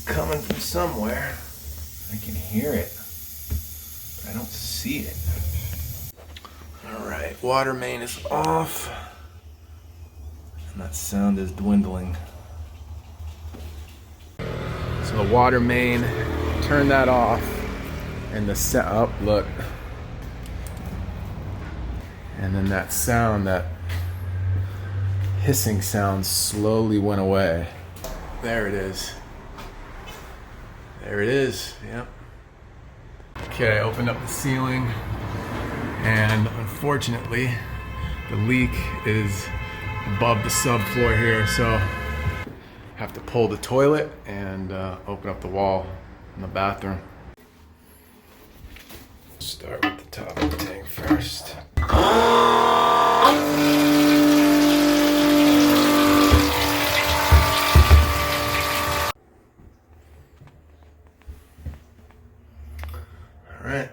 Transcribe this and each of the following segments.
coming from somewhere. I can hear it, but I don't see it. All right, water main is off, and that sound is dwindling. So the water main, turn that off, and the oh, look. And then that sound, that hissing sound slowly went away. There it is. There it is, yep. Okay, I opened up the ceiling, and unfortunately, the leak is above the subfloor here, so I have to pull the toilet and open up the wall in the bathroom. Start with the top of the tank first. All right,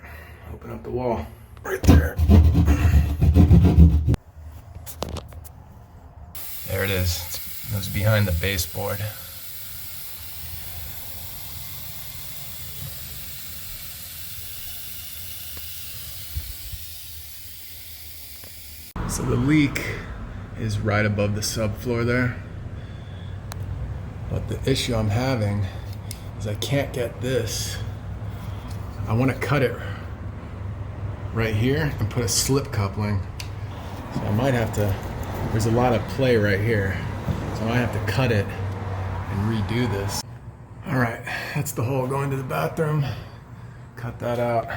open up the wall right there. There it is. It was behind the baseboard. So the leak is right above the subfloor there. But the issue I'm having is I can't get this. I want to cut it right here and put a slip coupling. So I might have to, there's a lot of play right here. So I might have to cut it and redo this. All right, that's the hole going to the bathroom. Cut that out.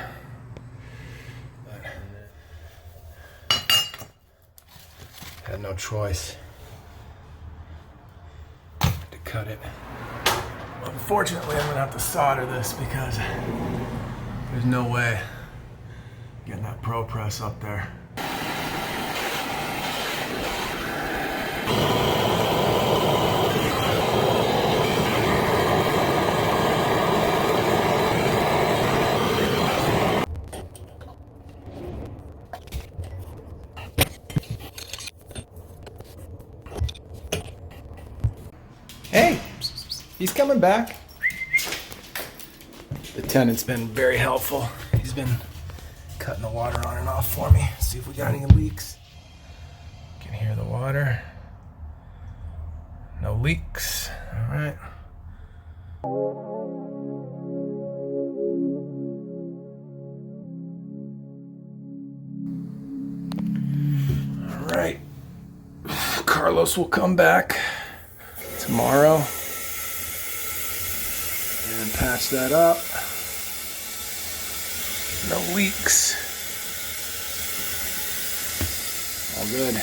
Had no choice to cut it. Unfortunately, I'm gonna have to solder this because there's no way getting that Pro Press up there. Hey, he's coming back. The tenant's been very helpful. He's been cutting the water on and off for me. See if we got any leaks. Can hear the water. No leaks. All right. All right. Carlos will come back tomorrow and patch that up. No leaks. All good.